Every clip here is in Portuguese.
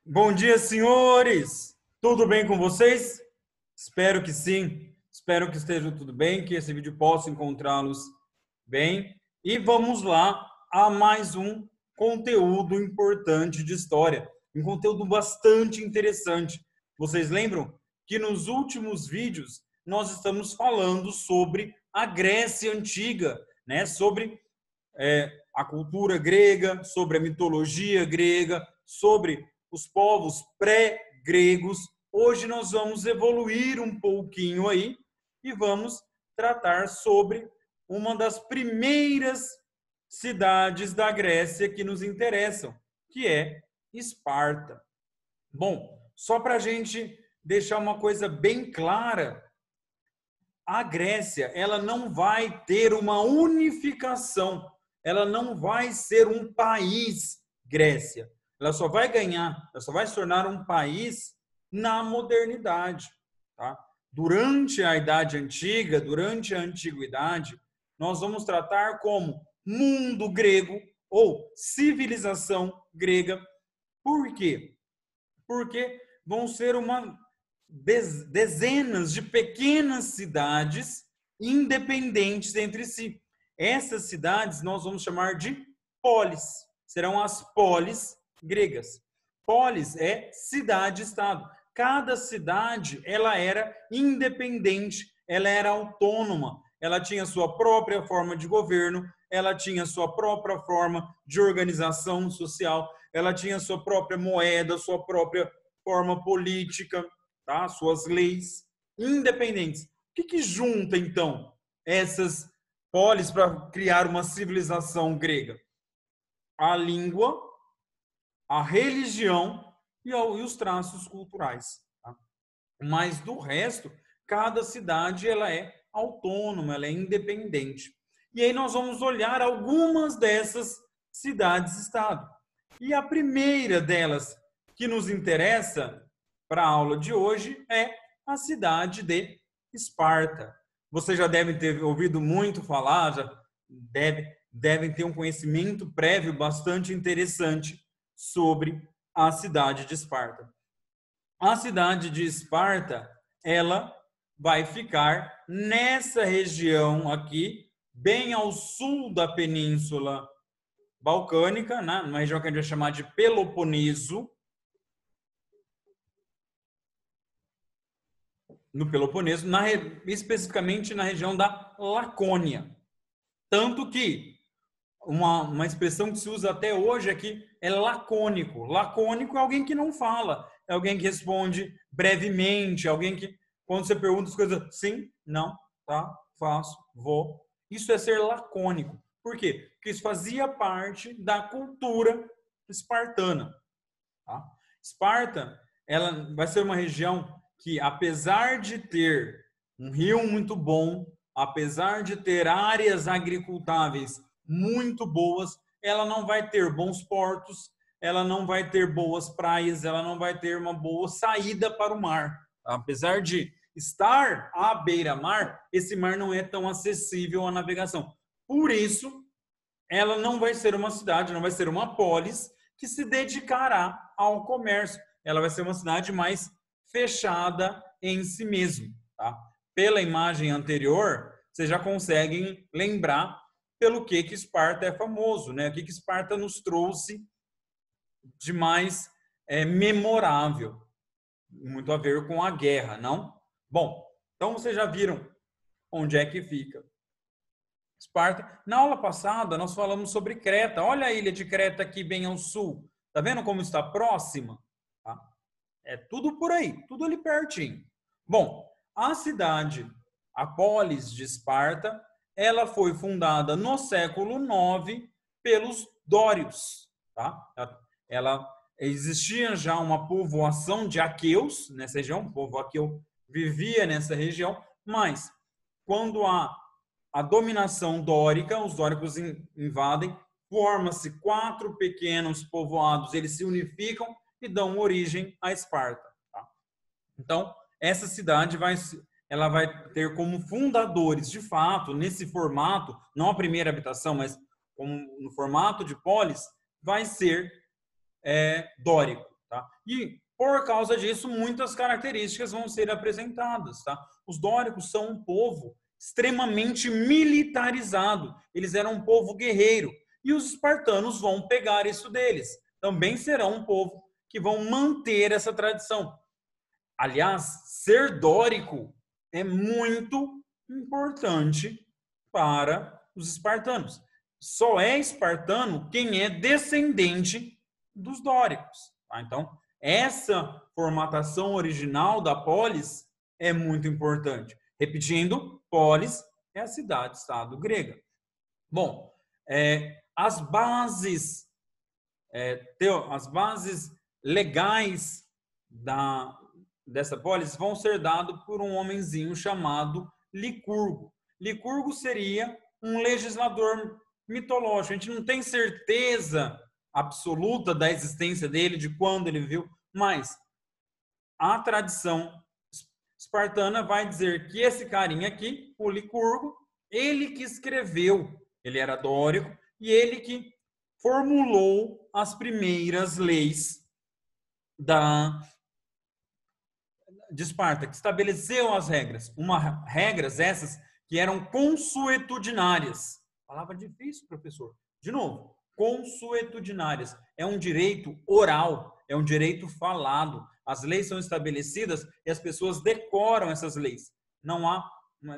Bom dia, senhores! Tudo bem com vocês? Espero que sim. Espero que esteja tudo bem, que esse vídeo possa encontrá-los bem. E vamos lá a mais um conteúdo importante de história. Um conteúdo bastante interessante. Vocês lembram que nos últimos vídeos nós estamos falando sobre a Grécia Antiga, né? Sobre a cultura grega, sobre a mitologia grega, sobre os povos pré-gregos. Hoje nós vamos evoluir um pouquinho aí e vamos tratar sobre uma das primeiras cidades da Grécia que nos interessam, que é Esparta. Bom, só para a gente deixar uma coisa bem clara, a Grécia ela não vai ter uma unificação, ela não vai ser um país Grécia. Ela só vai ganhar, ela só vai se tornar um país na modernidade. Tá? Durante a Idade Antiga, durante a Antiguidade, nós vamos tratar como mundo grego ou civilização grega. Por quê? Porque vão ser dezenas de pequenas cidades independentes entre si. Essas cidades nós vamos chamar de polis. Serão as polis gregas. Polis é cidade-estado. Cada cidade ela era independente, ela era autônoma, ela tinha sua própria forma de governo, ela tinha sua própria forma de organização social, ela tinha sua própria moeda, sua própria forma política, tá? Suas leis independentes. O que junta, então, essas polis para criar uma civilização grega? A língua, a religião e os traços culturais. Tá? Mas do resto, cada cidade ela é autônoma, ela é independente. E aí nós vamos olhar algumas dessas cidades-estado. E a primeira delas que nos interessa para a aula de hoje é a cidade de Esparta. Vocês já devem ter ouvido muito falar, já devem ter um conhecimento prévio bastante interessante sobre a cidade de Esparta. A cidade de Esparta, ela vai ficar nessa região aqui, bem ao sul da Península Balcânica, né? Uma região que a gente vai chamar de Peloponeso. No Peloponeso, especificamente na região da Lacônia. Tanto que uma expressão que se usa até hoje aqui é lacônico. Lacônico é alguém que não fala, é alguém que responde brevemente, alguém que, quando você pergunta as coisas, sim, não, tá, faço, vou. Isso é ser lacônico. Por quê? Porque isso fazia parte da cultura espartana. Tá? Esparta, ela vai ser uma região que, apesar de ter um rio muito bom, apesar de ter áreas agricultáveis muito boas, ela não vai ter bons portos, ela não vai ter boas praias, ela não vai ter uma boa saída para o mar. Apesar de estar à beira-mar, esse mar não é tão acessível à navegação. Por isso, ela não vai ser uma cidade, não vai ser uma polis que se dedicará ao comércio. Ela vai ser uma cidade mais fechada em si mesma. Tá? Pela imagem anterior, vocês já conseguem lembrar pelo que Esparta é famoso, né? O que Esparta nos trouxe de mais memorável. Muito a ver com a guerra, não? Bom, então vocês já viram onde é que fica Esparta. Na aula passada, nós falamos sobre Creta. Olha a ilha de Creta aqui bem ao sul. Tá vendo como está próxima? Tá? É tudo por aí, tudo ali pertinho. Bom, a cidade, a polis de Esparta, ela foi fundada no século IX pelos dórios. Tá? Ela existia já uma povoação de aqueus nessa região, o povo aqueu vivia nessa região, mas quando a dominação dórica, os dóricos invadem, forma-se 4 pequenos povoados, eles se unificam e dão origem a Esparta. Tá? Então, essa cidade ela vai ter como fundadores, de fato, nesse formato, não a primeira habitação, mas como no formato de polis, vai ser dórico. tá? E por causa disso, muitas características vão ser apresentadas, tá? Os dóricos são um povo extremamente militarizado. Eles eram um povo guerreiro. E os espartanos vão pegar isso deles. Também serão um povo que vão manter essa tradição. Aliás, ser dórico é muito importante para os espartanos. Só é espartano quem é descendente dos dóricos. Tá? Então, essa formatação original da polis é muito importante. Repetindo, polis é a cidade-estado grega. Bom, as bases legais dessa polis vão ser dadas por um homenzinho chamado Licurgo. Licurgo seria um legislador mitológico. A gente não tem certeza absoluta da existência dele, de quando ele viu, mas a tradição espartana vai dizer que esse carinha aqui, o Licurgo, ele que escreveu, ele era dórico, e ele que formulou as primeiras leis de Esparta, que estabeleceu as regras. Regras essas que eram consuetudinárias. Palavra difícil, professor. De novo, consuetudinárias. É um direito oral, é um direito falado. As leis são estabelecidas e as pessoas decoram essas leis.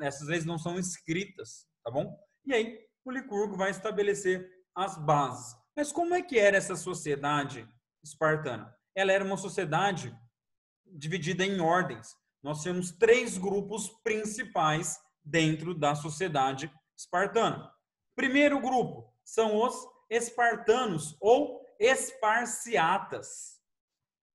Essas leis não são escritas, tá bom? E aí, o Licurgo vai estabelecer as bases. Mas como é que era essa sociedade espartana? Ela era uma sociedade dividida em ordens. Nós temos 3 grupos principais dentro da sociedade espartana. Primeiro grupo são os espartanos ou esparciatas.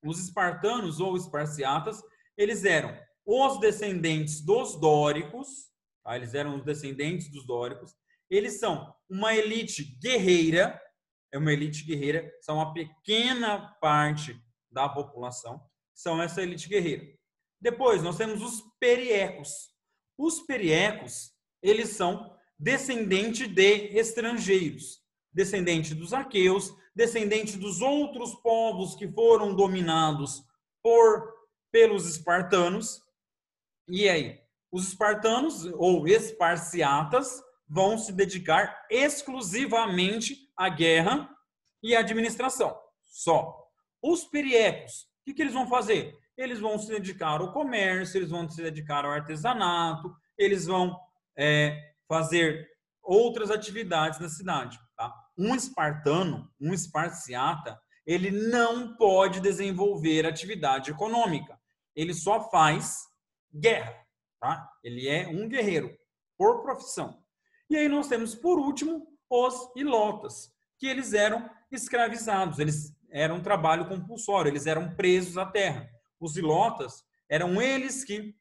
Os espartanos ou esparciatas, eles eram os descendentes dos dóricos, tá? Eles eram os descendentes dos dóricos. Eles são uma elite guerreira, são uma pequena parte da população, são essa elite guerreira. Depois, nós temos os periecos. Os periecos, eles são descendentes de estrangeiros, descendente dos aqueus, descendente dos outros povos que foram dominados pelos espartanos. E aí, os espartanos ou esparciatas vão se dedicar exclusivamente à guerra e à administração. Só. Os periecos, o que eles vão fazer? Eles vão se dedicar ao comércio, eles vão se dedicar ao artesanato, eles vão fazer outras atividades na cidade. Tá? Um espartano, um esparciata, ele não pode desenvolver atividade econômica. Ele só faz guerra. Tá? Ele é um guerreiro, por profissão. E aí nós temos, por último, os ilotas, que eles eram escravizados, eles eram um trabalho compulsório, eles eram presos à terra. Os ilotas eram eles que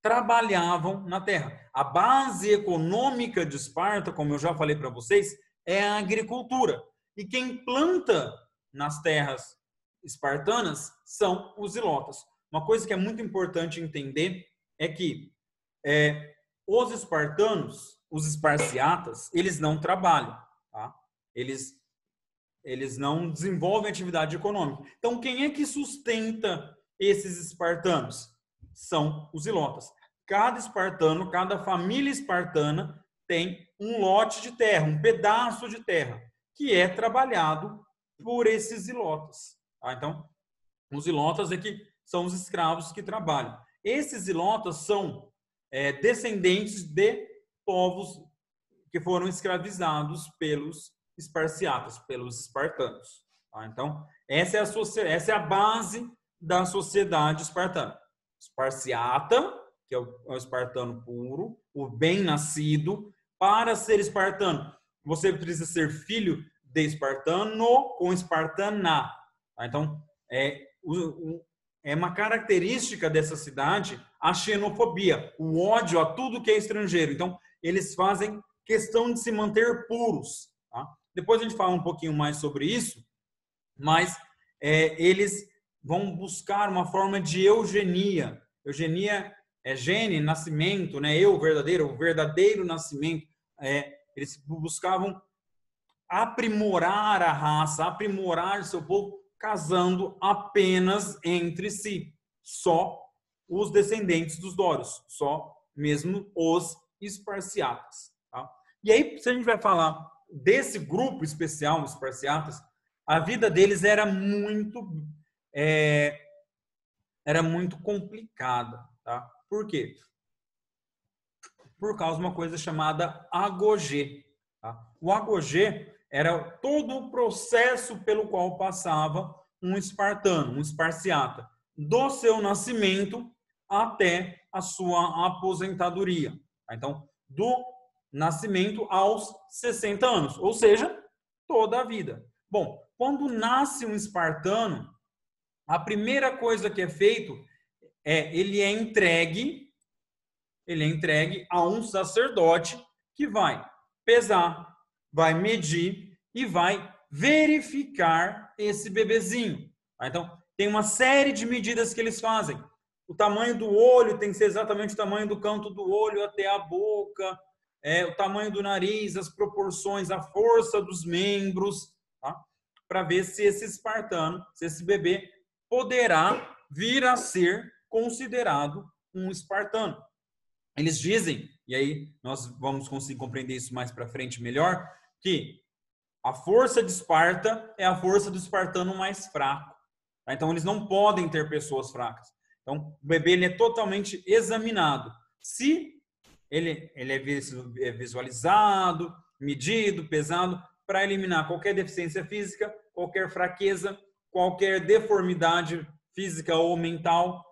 trabalhavam na terra. A base econômica de Esparta, como eu já falei para vocês, é a agricultura. E quem planta nas terras espartanas são os ilotas. Uma coisa que é muito importante entender é que os espartanos, os esparciatas, eles não trabalham, tá? Eles não desenvolvem atividade econômica. Então, quem é que sustenta esses espartanos? São os ilotas. Cada espartano, cada família espartana tem um lote de terra, um pedaço de terra, que é trabalhado por esses ilotas. Tá? Então, os ilotas é que são os escravos que trabalham. Esses ilotas são descendentes de povos que foram escravizados pelos esparciatas, pelos espartanos. Tá? Então, essa é a base da sociedade espartana. Esparciata, que é o espartano puro, o bem-nascido. Para ser espartano, você precisa ser filho de espartano com espartana. Tá? Então, é uma característica dessa cidade a xenofobia, o ódio a tudo que é estrangeiro. Então, eles fazem questão de se manter puros. Tá? Depois a gente fala um pouquinho mais sobre isso, mas eles vão buscar uma forma de eugenia. Eugenia é gene, nascimento, né? O verdadeiro nascimento. Eles buscavam aprimorar a raça, aprimorar o seu povo casando apenas entre si, só os descendentes dos dórios, só mesmo os esparciatas. Tá? E aí, se a gente vai falar desse grupo especial, os esparciatas, a vida deles era muito complicada. Tá? Por quê? Por causa de uma coisa chamada agogê. Tá? O agogê era todo o processo pelo qual passava um espartano, um esparciata, do seu nascimento até a sua aposentadoria. Tá? Então, do nascimento aos 60 anos, ou seja, toda a vida. Bom, quando nasce um espartano, a primeira coisa que é feito ele é entregue a um sacerdote que vai pesar, vai medir e vai verificar esse bebezinho. Tá? Então, tem uma série de medidas que eles fazem. O tamanho do olho tem que ser exatamente o tamanho do canto do olho até a boca, o tamanho do nariz, as proporções, a força dos membros, tá? Para ver se esse espartano, se esse bebê poderá vir a ser considerado um espartano. Eles dizem, e aí nós vamos conseguir compreender isso mais para frente melhor, que a força de Esparta é a força do espartano mais fraco. Tá? Então, eles não podem ter pessoas fracas. Então, o bebê ele é totalmente examinado. Se ele é visualizado, medido, pesado, para eliminar qualquer deficiência física, qualquer fraqueza, qualquer deformidade física ou mental.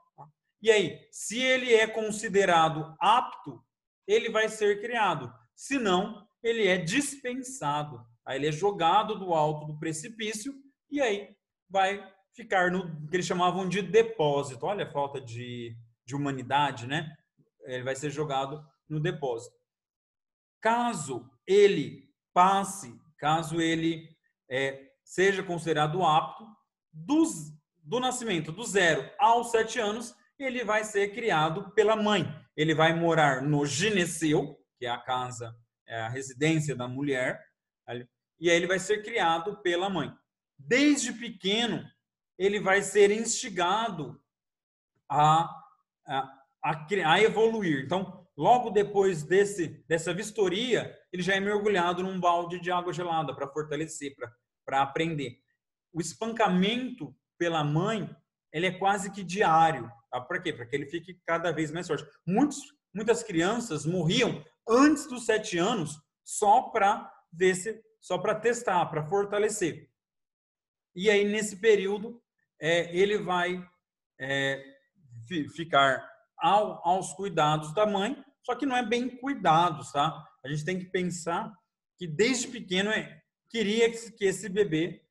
E aí, se ele é considerado apto, ele vai ser criado. Se não, ele é dispensado. Aí ele é jogado do alto do precipício e aí vai ficar no que eles chamavam de depósito. Olha a falta de humanidade, né? Ele vai ser jogado no depósito. Caso ele passe, caso ele seja considerado apto, do nascimento, do 0 aos 7 anos, ele vai ser criado pela mãe. Ele vai morar no gineceu, que é a casa, a residência da mulher, e aí ele vai ser criado pela mãe. Desde pequeno, ele vai ser instigado a evoluir. Então, logo depois dessa vistoria, ele já é mergulhado num balde de água gelada para fortalecer, para aprender. O espancamento pela mãe, ele é quase que diário. Tá? Por quê? Para que ele fique cada vez mais forte. Muitas crianças morriam antes dos 7 anos só para testar, para fortalecer. E aí, nesse período, ele vai ficar aos cuidados da mãe, só que não é bem cuidados, tá? A gente tem que pensar que desde pequeno queria que esse bebê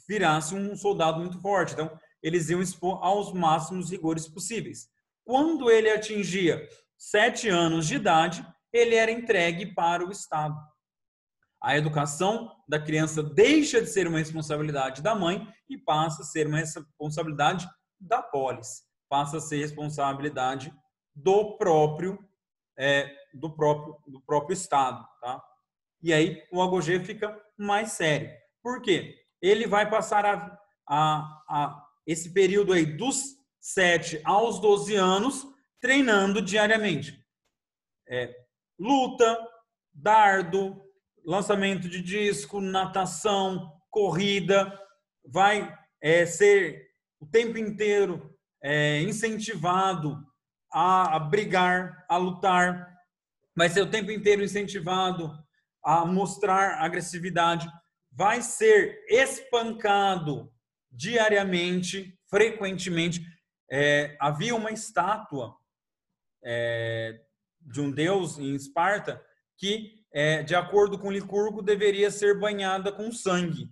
virasse um soldado muito forte. Então, eles iam expor aos máximos rigores possíveis. Quando ele atingia 7 anos de idade, ele era entregue para o Estado. A educação da criança deixa de ser uma responsabilidade da mãe e passa a ser uma responsabilidade da polis. Passa a ser responsabilidade do próprio Estado. Tá? E aí o agogê fica mais sério. Por quê? Ele vai passar esse período aí dos 7 aos 12 anos treinando diariamente. Luta, dardo, lançamento de disco, natação, corrida, vai ser o tempo inteiro incentivado a brigar, a lutar, vai ser o tempo inteiro incentivado a mostrar agressividade, vai ser espancado diariamente, frequentemente. Havia uma estátua de um deus em Esparta que, de acordo com Licurgo, deveria ser banhada com sangue.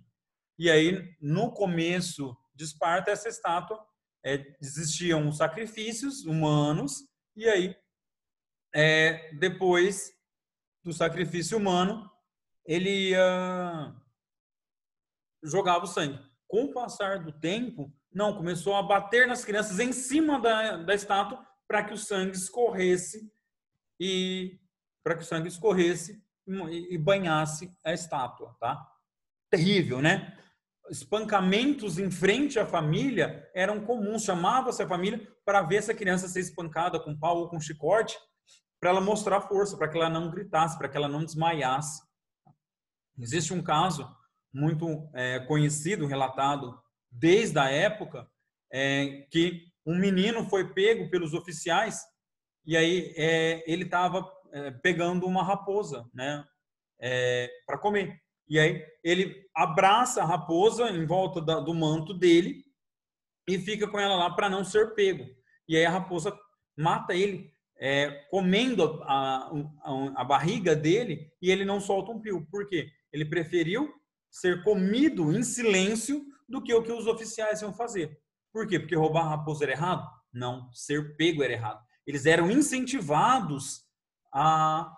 E aí, no começo de Esparta, essa estátua, existiam sacrifícios humanos, e aí, depois do sacrifício humano, ele jogava o sangue. Com o passar do tempo, não, começou a bater nas crianças em cima da estátua para que o sangue escorresse e banhasse a estátua, tá? Terrível, né? espancamentos em frente à família eram comuns. Chamava-se a família para ver essa criança ser espancada com pau ou com chicote, para ela mostrar força, para que ela não gritasse, para que ela não desmaiasse. Existe um caso muito conhecido, relatado desde a época, que um menino foi pego pelos oficiais e aí ele estava pegando uma raposa, né, para comer. E aí ele abraça a raposa em volta do manto dele e fica com ela lá para não ser pego. E aí a raposa mata ele, comendo a barriga dele, e ele não solta um pio. Por quê? Ele preferiu ser comido em silêncio do que o que os oficiais iam fazer. Por quê? Porque roubar a raposa era errado? Não, ser pego era errado. Eles eram incentivados a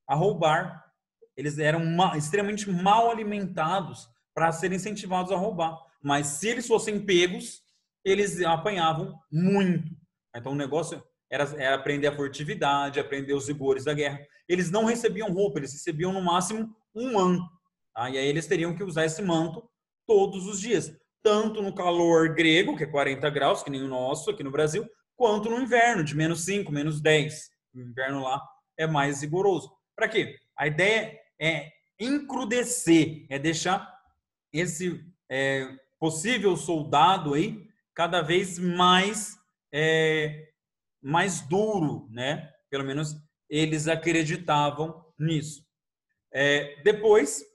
roubar. Eles eram extremamente mal alimentados para serem incentivados a roubar. Mas se eles fossem pegos, eles apanhavam muito. Então o negócio era aprender a furtividade, aprender os rigores da guerra. Eles não recebiam roupa, eles recebiam no máximo um manto. Tá? E aí eles teriam que usar esse manto todos os dias. Tanto no calor grego, que é 40 graus, que nem o nosso aqui no Brasil, quanto no inverno, de -5, -10. O inverno lá é mais rigoroso. Para quê? A ideia é encrudescer, é deixar esse possível soldado aí cada vez mais duro, né? Pelo menos eles acreditavam nisso. Depois,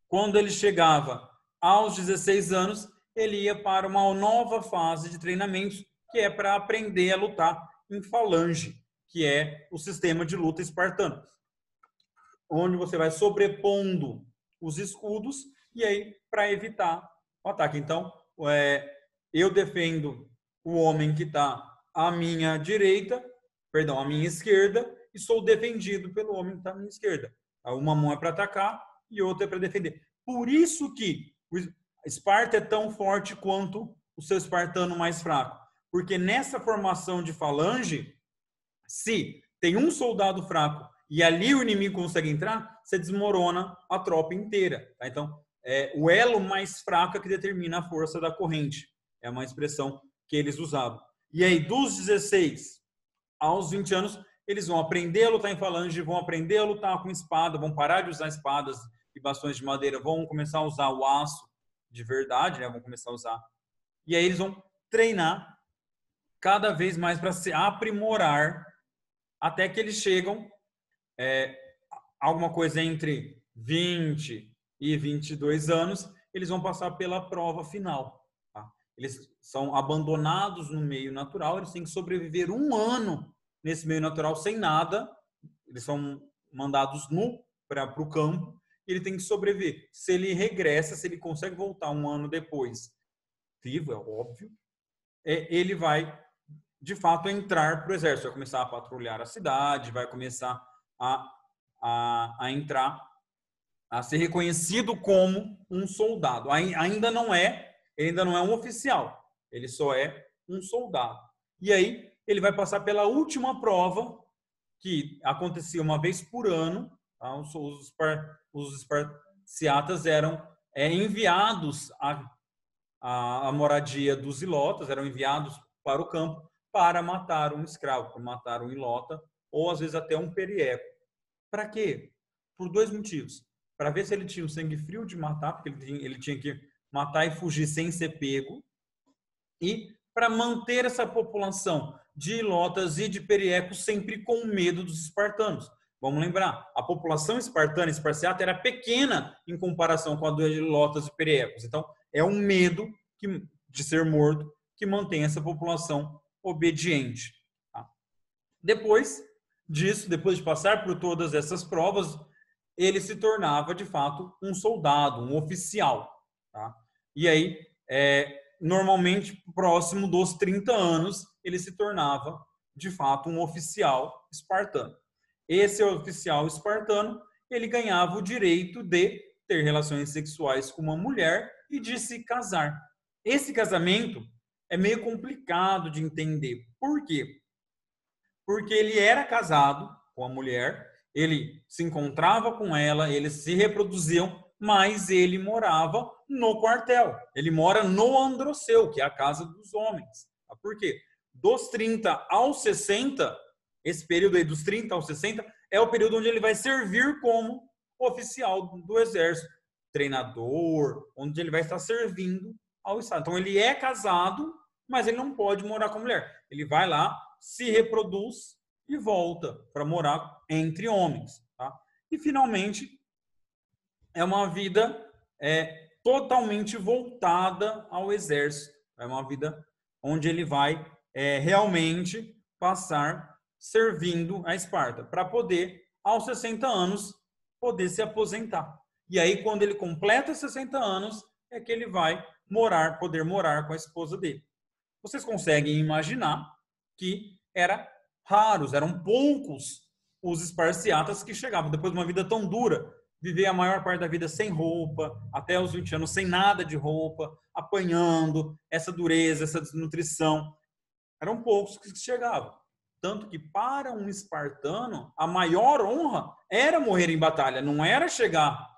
quando ele chegava aos 16 anos, ele ia para uma nova fase de treinamento, que é para aprender a lutar em falange, que é o sistema de luta espartano, onde você vai sobrepondo os escudos e aí para evitar o ataque. Então, eu defendo o homem que está à minha direita, perdão, à minha esquerda, e sou defendido pelo homem que está à minha esquerda. Uma mão é para atacar e outra é para defender. Por isso que o Esparta é tão forte quanto o seu espartano mais fraco. Porque nessa formação de falange, se tem um soldado fraco e ali o inimigo consegue entrar, você desmorona a tropa inteira. Tá? Então, o elo mais fraco é que determina a força da corrente. É uma expressão que eles usavam. E aí, dos 16 aos 20 anos, eles vão aprender a lutar em falange, vão aprender a lutar com espada, vão parar de usar espadas e bastões de madeira, vão começar a usar o aço de verdade, né? Vão começar a usar. E aí eles vão treinar cada vez mais para se aprimorar até que eles chegam alguma coisa entre 20 e 22 anos, eles vão passar pela prova final. Tá? Eles são abandonados no meio natural, eles têm que sobreviver um ano nesse meio natural sem nada, eles são mandados nu para o campo, e ele tem que sobreviver. Se ele regressa, se ele consegue voltar um ano depois, vivo, é óbvio, ele vai, de fato, entrar para o exército, vai começar a patrulhar a cidade, vai começar a entrar, a ser reconhecido como um soldado. Ainda não é um oficial, ele só é um soldado. E aí ele vai passar pela última prova, que acontecia uma vez por ano. Tá? Os esparciatas eram enviados à moradia dos ilotas, eram enviados para o campo para matar um escravo, para matar um ilota, ou às vezes até um periéco. Para quê? Por dois motivos. Para ver se ele tinha o sangue frio de matar, porque ele tinha que matar e fugir sem ser pego, e para manter essa população de ilotas e de periecos sempre com medo dos espartanos. Vamos lembrar, a população espartana, esparciata, era pequena em comparação com a de ilotas e periecos. Então, é um medo de ser morto que mantém essa população obediente. Tá? Depois disso, depois de passar por todas essas provas, ele se tornava, de fato, um soldado, um oficial. Tá? E aí, normalmente, próximo dos 30 anos, ele se tornava, de fato, um oficial espartano. Esse oficial espartano, ele ganhava o direito de ter relações sexuais com uma mulher e de se casar. Esse casamento é meio complicado de entender. Por quê? Porque ele era casado com a mulher, ele se encontrava com ela, eles se reproduziam, mas ele morava no quartel. Ele mora no Androceu, que é a casa dos homens. Por quê? Dos 30 aos 60, esse período aí dos 30 aos 60, é o período onde ele vai servir como oficial do exército, treinador, onde ele vai estar servindo ao Estado. Então ele é casado, mas ele não pode morar com a mulher. Ele vai lá, se reproduz e volta para morar entre homens. Tá? E finalmente é uma vida totalmente voltada ao exército. É uma vida onde ele vai realmente passar servindo a Esparta, para poder, aos 60 anos, poder se aposentar. E aí, quando ele completa 60 anos, é que ele vai poder morar com a esposa dele. Vocês conseguem imaginar que eram poucos os esparciatas que chegavam, depois de uma vida tão dura, viver a maior parte da vida sem roupa, até os 20 anos, sem nada de roupa, apanhando, essa dureza, essa desnutrição. Eram poucos que chegavam. Tanto que, para um espartano, a maior honra era morrer em batalha, não era chegar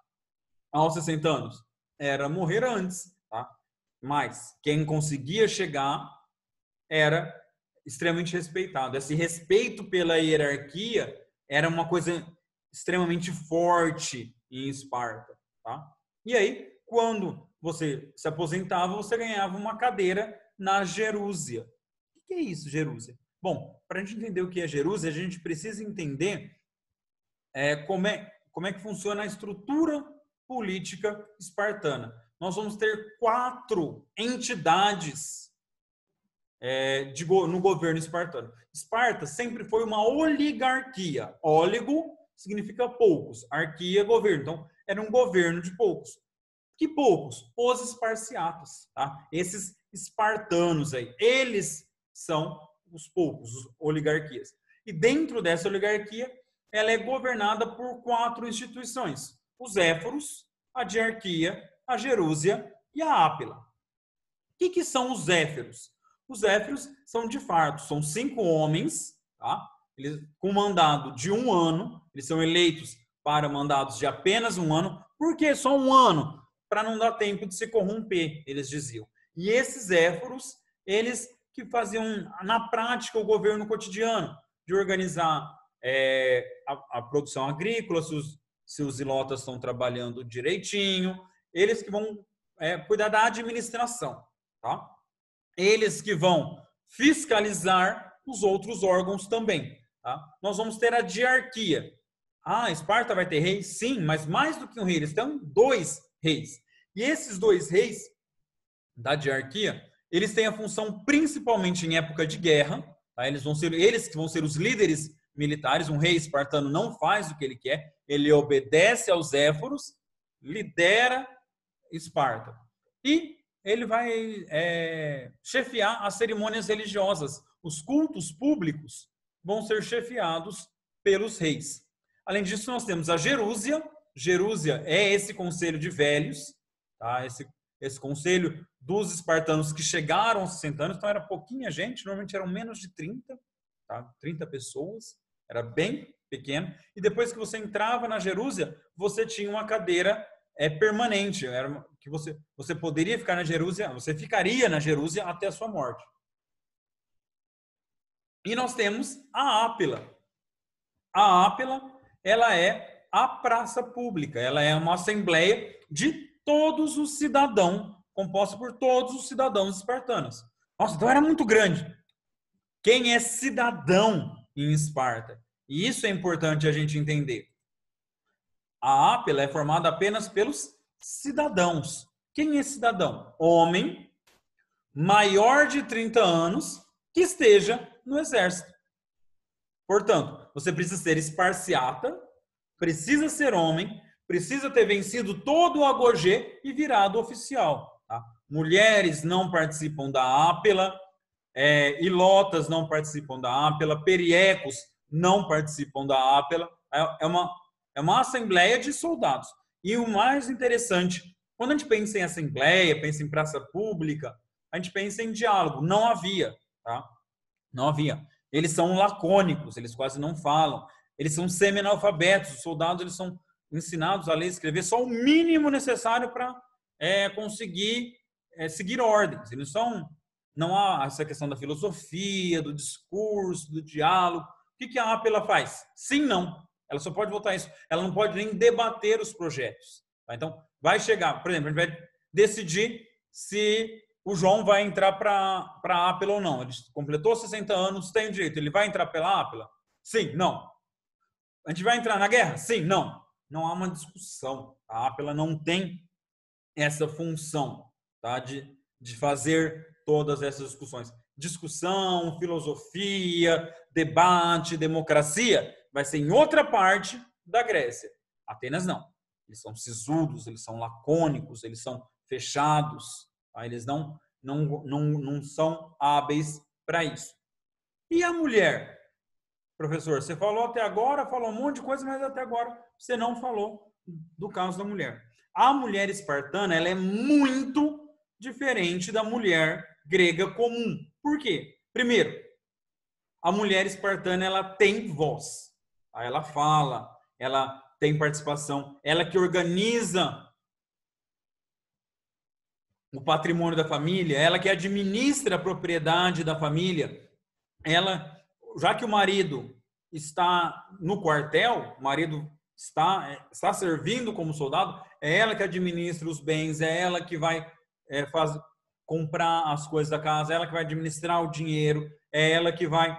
aos 60 anos, era morrer antes. Tá? Mas quem conseguia chegar era extremamente respeitado. Esse respeito pela hierarquia era uma coisa extremamente forte em Esparta. Tá? E aí, quando você se aposentava, você ganhava uma cadeira na gerúsia. O que é isso, gerúsia? Bom, para a gente entender o que é gerúsia, a gente precisa entender como é que funciona a estrutura política espartana. Nós vamos ter 4 entidades no governo espartano. Esparta sempre foi uma oligarquia. Óligo significa poucos, arquia, governo. Então, era um governo de poucos. Que poucos? Os esparciatas. Tá? Esses espartanos aí. Eles são os poucos, os oligarquias. E dentro dessa oligarquia, ela é governada por 4 instituições. Os éforos, a diarquia, a gerúsia e a ápila. O que são os éferos? Os éferos são, de fato, são 5 homens, tá? Eles, com mandado de 1 ano, eles são eleitos para mandados de apenas 1 ano. Por que só 1 ano? Para não dar tempo de se corromper, eles diziam. E esses éforos, eles que faziam, na prática, o governo cotidiano, de organizar a produção agrícola, se os ilotas estão trabalhando direitinho, eles que vão cuidar da administração. Tá? Eles que vão fiscalizar os outros órgãos também. Tá? Nós vamos ter a diarquia. Esparta vai ter rei? Sim, mas mais do que um rei, eles têm 2 reis. E esses 2 reis da diarquia, eles têm a função principalmente em época de guerra. Tá? Eles que vão ser os líderes militares. Um rei espartano não faz o que ele quer, ele obedece aos éforos, lidera Esparta. E ele vai chefiar as cerimônias religiosas. Os cultos públicos vão ser chefiados pelos reis. Além disso, nós temos a gerúsia. Gerúsia é esse conselho de velhos, tá? Esse conselho dos espartanos que chegaram aos 60 anos. Então, era pouquinha gente, normalmente eram menos de 30, tá? 30 pessoas. Era bem pequeno. E depois que você entrava na gerúsia, você tinha uma cadeira permanente. Era que você poderia ficar na gerúsia, você ficaria na gerúsia até a sua morte. E nós temos a ápila. A ápila, ela é a praça pública. Ela é uma assembleia de todos os cidadãos, composta por todos os cidadãos espartanos. Nossa, então era muito grande. Quem é cidadão em Esparta? E isso é importante a gente entender. A ápila é formada apenas pelos cidadãos. Quem é cidadão? Homem, maior de 30 anos, que esteja no exército. Portanto, você precisa ser esparciata, precisa ser homem, precisa ter vencido todo o agogê e virado oficial. Tá? Mulheres não participam da ápila, ilotas não participam da ápila, periecos não participam da ápila. É uma assembleia de soldados. E o mais interessante, quando a gente pensa em assembleia, pensa em praça pública, a gente pensa em diálogo. Não havia, tá? Não havia. Eles são lacônicos, eles quase não falam. Eles são semi-analfabetos. Os soldados, eles são ensinados a ler e escrever só o mínimo necessário para conseguir seguir ordens. Eles não há essa questão da filosofia, do discurso, do diálogo. O que a APA ela faz? Sim, não. Ela só pode votar isso. Ela não pode nem debater os projetos. Tá? Então, vai chegar, por exemplo, a gente vai decidir se o João vai entrar para a APELA ou não. Ele completou 60 anos, tem o direito. Ele vai entrar pela APELA? Sim, não. A gente vai entrar na guerra? Sim, não. Não há uma discussão. A APELA não tem essa função, tá? de fazer todas essas discussões. Discussão, filosofia, debate, democracia, vai ser em outra parte da Grécia. Atenas não. Eles são sisudos, eles são lacônicos, eles são fechados, tá? Eles não são hábeis para isso. E a mulher? Professor, você falou até agora, falou um monte de coisa, mas até agora você não falou do caso da mulher. A mulher espartana, ela é muito diferente da mulher grega comum. Por quê? Primeiro, a mulher espartana, ela tem voz. Ela fala, ela tem participação, ela que organiza o patrimônio da família, ela que administra a propriedade da família, ela, já que o marido está no quartel, o marido está servindo como soldado, é ela que administra os bens, é ela que vai comprar as coisas da casa, é ela que vai administrar o dinheiro, é ela que vai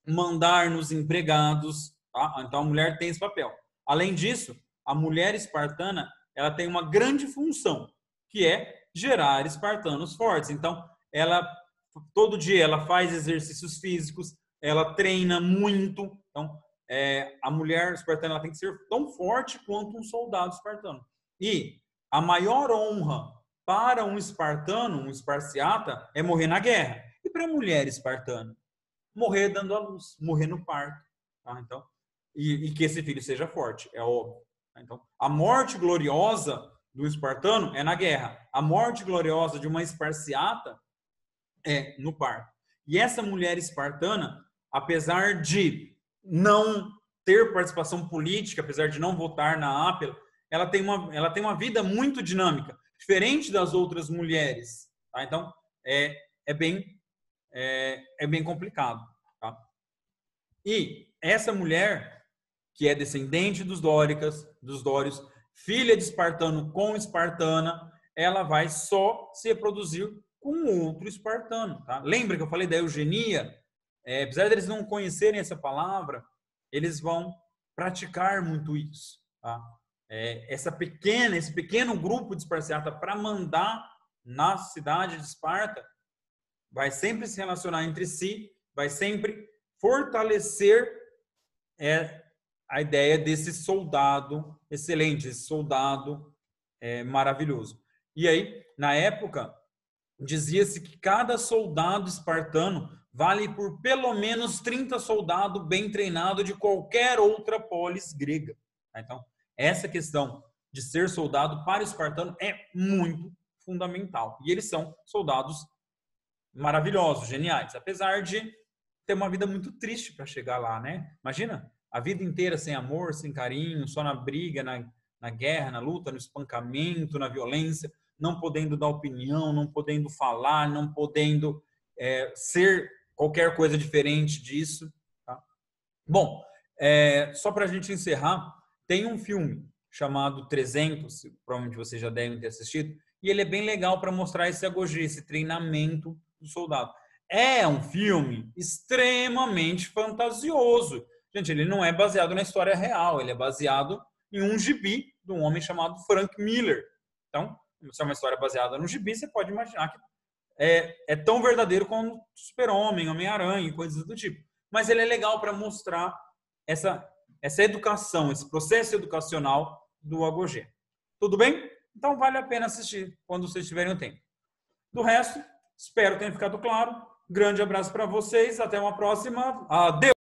mandar nos empregados, tá? Então a mulher tem esse papel. Além disso, a mulher espartana, ela tem uma grande função, que é gerar espartanos fortes. Então, ela todo dia ela faz exercícios físicos, ela treina muito. Então, a mulher espartana ela tem que ser tão forte quanto um soldado espartano. E a maior honra para um espartano, um esparciata, é morrer na guerra. E para a mulher espartana? Morrer dando à luz, morrer no parto. Tá? Então, e que esse filho seja forte, é óbvio. Então, a morte gloriosa do espartano é na guerra. A morte gloriosa de uma esparciata é no parto. E essa mulher espartana, apesar de não ter participação política, apesar de não votar na APELA, ela tem uma vida muito dinâmica, diferente das outras mulheres. Tá? Então, é bem complicado. Tá? E essa mulher, que é descendente dos dórios, filha de espartano com espartana, ela vai só se reproduzir com outro espartano. Tá? Lembra que eu falei da eugenia? Apesar de eles não conhecerem essa palavra, eles vão praticar muito isso. Tá? Esse pequeno grupo de esparciata para mandar na cidade de Esparta vai sempre se relacionar entre si, vai sempre fortalecer a ideia desse soldado excelente, esse soldado maravilhoso. E aí, na época, dizia-se que cada soldado espartano vale por pelo menos 30 soldados bem treinados de qualquer outra polis grega. Então, essa questão de ser soldado para o espartano é muito fundamental. E eles são soldados maravilhosos, geniais, apesar de ter uma vida muito triste para chegar lá, né? Imagina, a vida inteira sem amor, sem carinho, só na briga, na guerra, na luta, no espancamento, na violência, não podendo dar opinião, não podendo falar, não podendo ser qualquer coisa diferente disso. Tá? Bom, só para a gente encerrar, tem um filme chamado 300, provavelmente vocês já devem ter assistido, e ele é bem legal para mostrar esse agogê, esse treinamento do soldado. É um filme extremamente fantasioso. Gente, ele não é baseado na história real, ele é baseado em um gibi de um homem chamado Frank Miller. Então, se é uma história baseada no gibi, você pode imaginar que é tão verdadeiro como Super-Homem, Homem-Aranha e coisas do tipo. Mas ele é legal para mostrar essa educação, esse processo educacional do agogê. Tudo bem? Então vale a pena assistir quando vocês tiverem o tempo. Do resto, espero que tenha ficado claro. Grande abraço para vocês. Até uma próxima. Adeus!